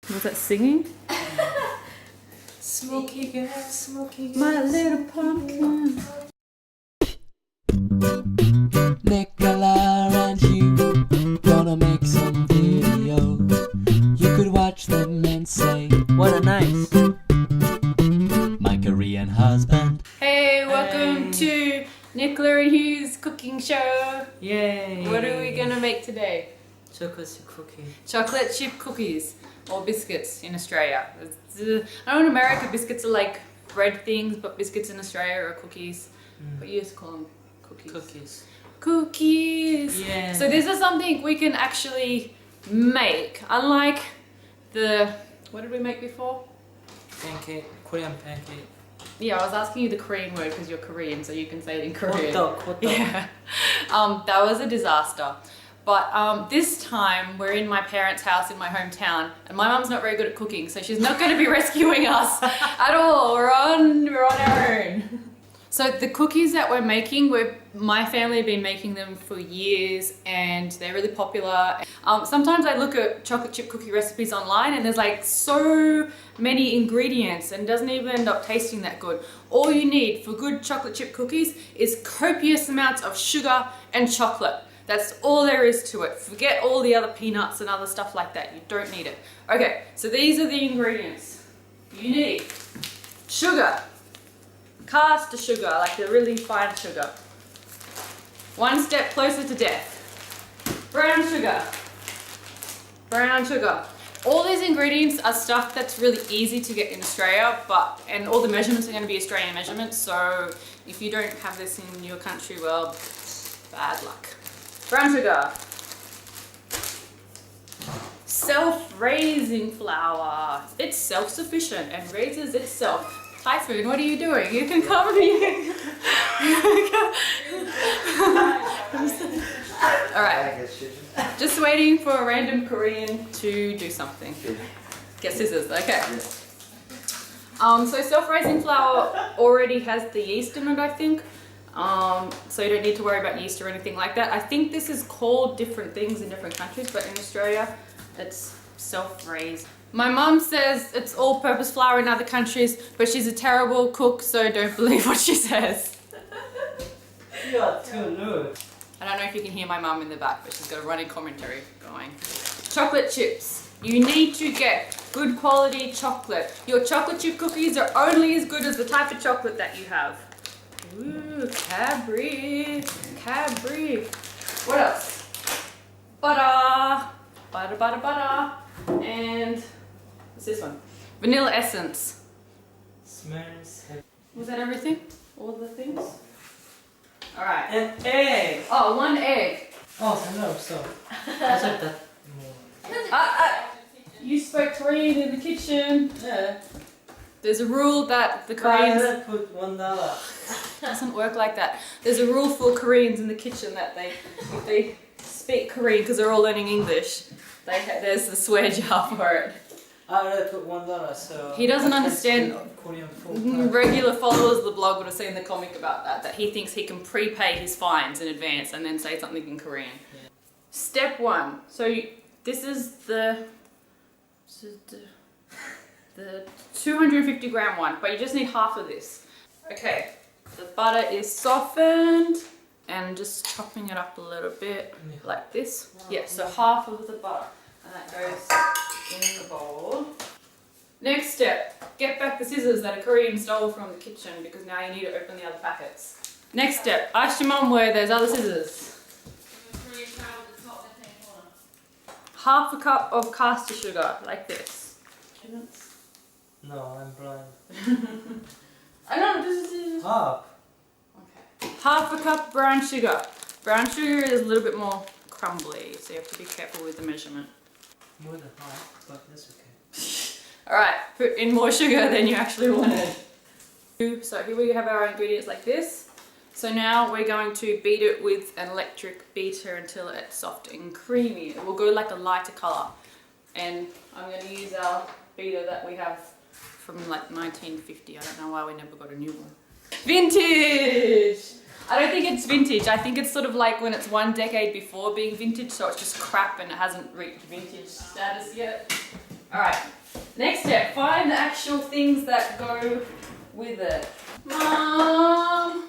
Was that singing? Smoky girl, smoky girl. My little pumpkin. Nicola and Hugh gonna make some videos. You could watch them and say, what a nice my Korean husband. Hey, welcome to Nicola and Hugh's cooking show. Yay! What are we gonna make today? Chocolate chip cookie. Chocolate chip cookies or biscuits in Australia. I know in America biscuits are like bread things, but biscuits in Australia are cookies. But you just call them cookies. Cookies. Cookies. Yeah. So this is something we can actually make. Unlike the, what did we make before? Pancake. Korean pancake. Yeah, I was asking you the Korean word because you're Korean, so you can say it in Korean. Hotdog. Yeah. That was a disaster. But this time we're in my parents' house in my hometown, and my mum's not very good at cooking, so she's not going to be rescuing us at all. We're on our own. So the cookies that we're making, my family have been making them for years, and they're really popular. Sometimes I look at chocolate chip cookie recipes online, and there's like so many ingredients, and it doesn't even end up tasting that good. All you need for good chocolate chip cookies is copious amounts of sugar and chocolate. That's all there is to it. Forget all the other peanuts and other stuff like that. You don't need it. Okay, so these are the ingredients. You need sugar, caster sugar, like the really fine sugar. One step closer to death. Brown sugar. Brown sugar. All these ingredients are stuff that's really easy to get in Australia, and all the measurements are going to be Australian measurements, so if you don't have this in your country, well, bad luck. Brown sugar. Self-raising flour. It's self-sufficient and raises itself. Typhoon, what are you doing? You can come here. Alright. Just waiting for a random Korean to do something. Get scissors, okay. So self-raising flour already has the yeast in it, I think. So you don't need to worry about yeast or anything like that. I think this is called different things in different countries, but in Australia, it's self-raised. My mum says it's all-purpose flour in other countries, but she's a terrible cook, so don't believe what she says. You are too rude. I don't know if you can hear my mum in the back, but she's got a running commentary going. Chocolate chips. You need to get good quality chocolate. Your chocolate chip cookies are only as good as the type of chocolate that you have. Ooh, Cadbury. Cadbury. What else? Butter. Butter, butter, butter. And what's this one? Vanilla essence. Smells heavy. Was that everything? All the things? Alright. An egg. Oh, one egg. Oh, no, so. I said that more. You spoke Korean in the kitchen. Yeah. There's a rule that the I Koreans... put $1. doesn't work like that. There's a rule for Koreans in the kitchen that if they speak Korean, because they're all learning English, there's the swear jar for it. I already put $1, so. He doesn't I can understand- speak Korean full. Regular followers of the blog would have seen the comic about that he thinks he can prepay his fines in advance and then say something in Korean. Yeah. Step 1. So this is the 250 gram one, but you just need half of this. Okay, the butter is softened and just chopping it up a little bit like this. Yeah, so half of the butter, and that goes in the bowl. Next step, get back the scissors that a Korean stole from the kitchen because now you need to open the other packets. Next step, ask your mum where there's other scissors. Half a cup of caster sugar, like this. No, I'm blind. I know, this is... Half. Okay. Half a cup brown sugar. Brown sugar is a little bit more crumbly, so you have to be careful with the measurement. More than half, but that's okay. Alright, put in more sugar than you actually wanted. So here we have our ingredients like this. So now we're going to beat it with an electric beater until it's soft and creamy. It will go like a lighter colour. And I'm going to use our beater that we have from like 1950. I don't know why we never got a new one. Vintage! I don't think it's vintage. I think it's sort of like when it's one decade before being vintage, so it's just crap and it hasn't reached vintage status yet. Alright, Next step, find the actual things that go with it. Mom!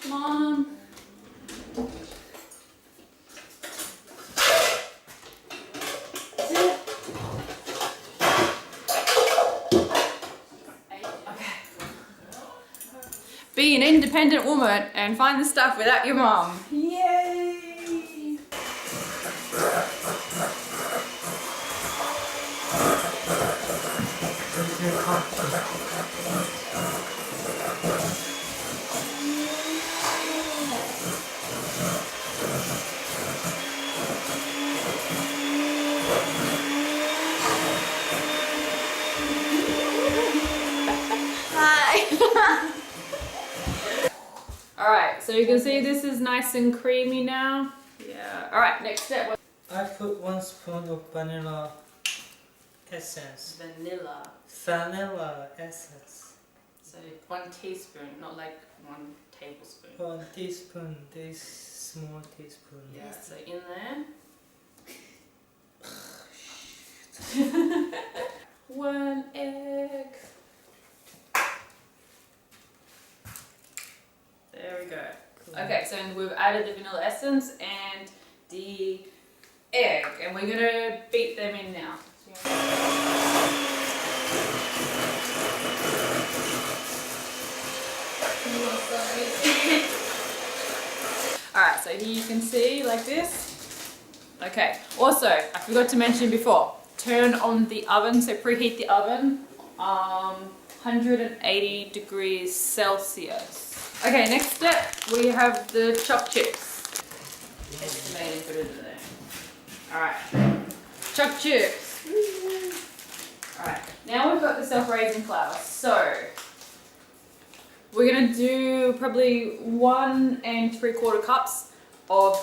Mom! Be an independent woman and find the stuff without your mom. Yay! Hi! Alright, so you can see this is nice and creamy now. Yeah. Alright, next step. I put 1 spoon of vanilla essence. Vanilla. Vanilla essence. So 1 teaspoon, not like 1 tablespoon. 1 teaspoon, this small teaspoon. Yeah, so in there. 1 egg. There we go. Cool. Okay, so we've added the vanilla essence and the egg, and we're gonna beat them in now. Alright, so here you can see like this. Okay, also, I forgot to mention before, turn on the oven, so preheat the oven, 180 degrees Celsius. Okay, next step, we have the chopped chips. Estimate and put it in there. Alright, chopped chips. Alright, now we've got the self-raising flour. So, we're going to do probably 1 3/4 cups of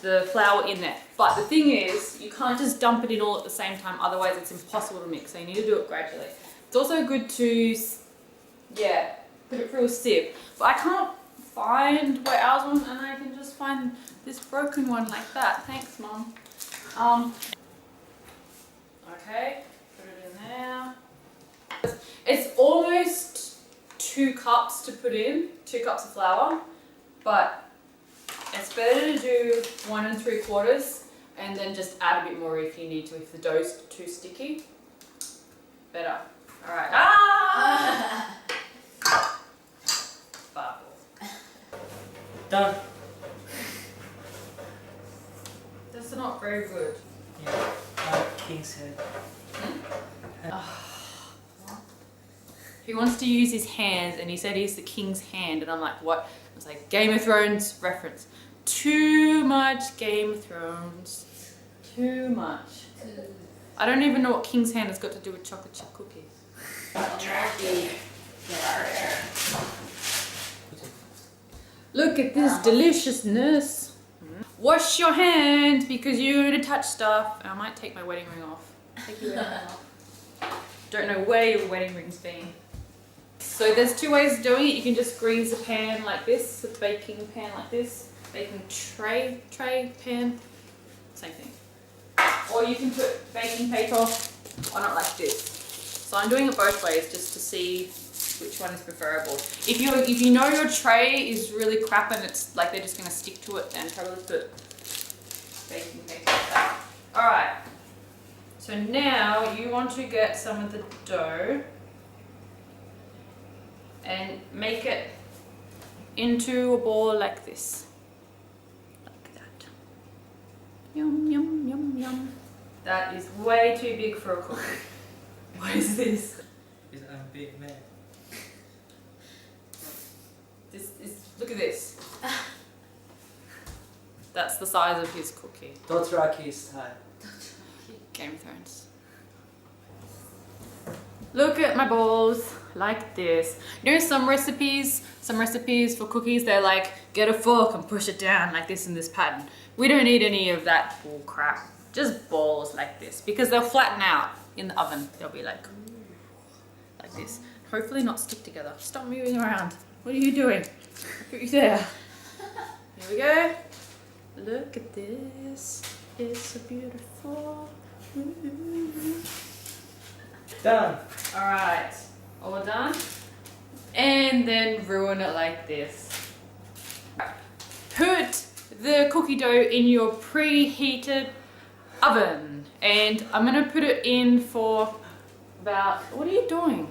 the flour in there. But the thing is, you can't just dump it in all at the same time, otherwise it's impossible to mix. So you need to do it gradually. It's also good to, put it through a sieve. But I can't find where ours was, and I can just find this broken one like that. Thanks, Mum. Okay, put it in there. It's almost 2 cups to put in, 2 cups of flour, but it's better to do 1 3/4 and then just add a bit more if you need to, if the dough's too sticky. Better. Alright. Ah! Bubble. Done. That's not very good. Yeah, king's head. He wants to use his hands, and he said he's the king's hand, and I'm like, what? I was like, Game of Thrones reference. Too much Game of Thrones. Too much. I don't even know what king's hand has got to do with chocolate chip cookies. Look at this deliciousness. Wash your hands because you're gonna touch stuff. I might take my wedding ring off. Take your wedding ring off. Don't know where your wedding ring's been. So there's 2 ways of doing it. You can just grease a pan like this, a baking pan like this, baking tray pan, same thing. Or you can put baking paper on it like this. So I'm doing it both ways just to see which one is preferable. If you know your tray is really crap and it's like they're just gonna stick to it, then probably put baking paper like that. Alright. So now you want to get some of the dough and make it into a ball like this. Like that. Yum, yum, yum, yum. That is way too big for a cookie. What is this? I'm a big man. Look at this. That's the size of his cookie. Dothraki style. Game of Thrones. Look at my balls like this. You know some recipes for cookies, they're like, get a fork and push it down like this in this pattern. We don't need any of that bull crap. Just balls like this, because they'll flatten out in the oven. They'll be like this. Hopefully not stick together. Stop moving around. What are you doing? Put you there. Here we go. Look at this. It's so beautiful. Done. Alright, all done. And then ruin it like this. Put the cookie dough in your preheated oven. And I'm gonna put it in for about, what are you doing?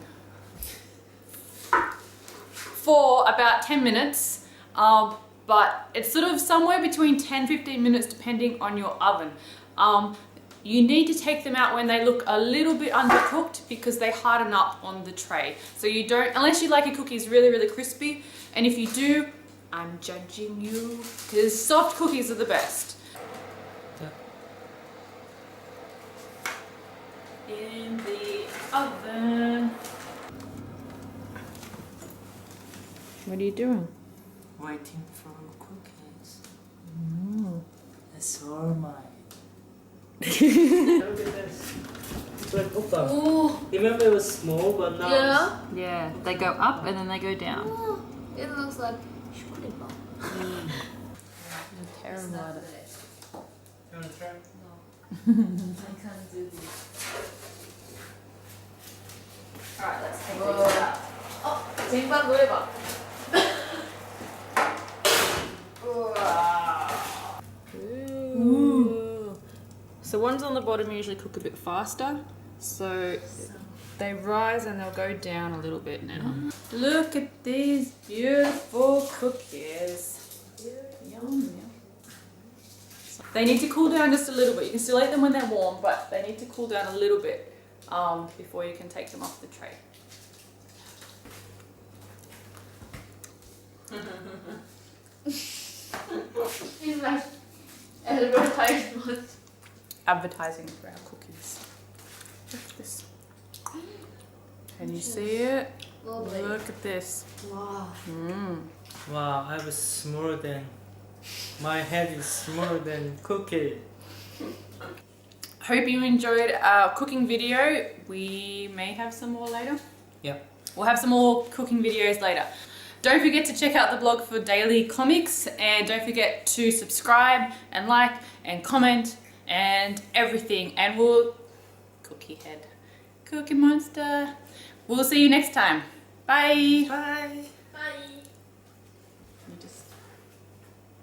For about 10 minutes. But it's sort of somewhere between 10-15 minutes depending on your oven. You need to take them out when they look a little bit undercooked because they harden up on the tray. So you don't, unless you like your cookies really, really crispy. And if you do, I'm judging you because soft cookies are the best. In the oven. What are you doing? Waiting for cookies. It's all mine. Look at this. It's like Oppa. Oh, Remember it was small, but now yeah. Yeah, they go up and then they go down. Oh, it looks like chocolate bar. Terrible at it. You wanna try? I can't do this. Alright, let's take Whoa. these out. 쟁반 노래봐. Ooh. So ones on the bottom usually cook a bit faster. So they rise and they'll go down a little bit now. Look at these beautiful cookies. Yum, yum. They need to cool down just a little bit. You can still eat them when they're warm, but they need to cool down a little bit before you can take them off the tray. It's like advertisement. Advertising for our cookies. Look at this. Can you see it? Lovely. Look at this. Wow. Wow, I was smaller than. My head is smaller than cookie. Hope you enjoyed our cooking video. We may have some more later. Yep. We'll have some more cooking videos later. Don't forget to check out the blog for daily comics, and don't forget to subscribe and like and comment and everything. And we'll Cookie Head, Cookie Monster. We'll see you next time. Bye. Bye. Bye.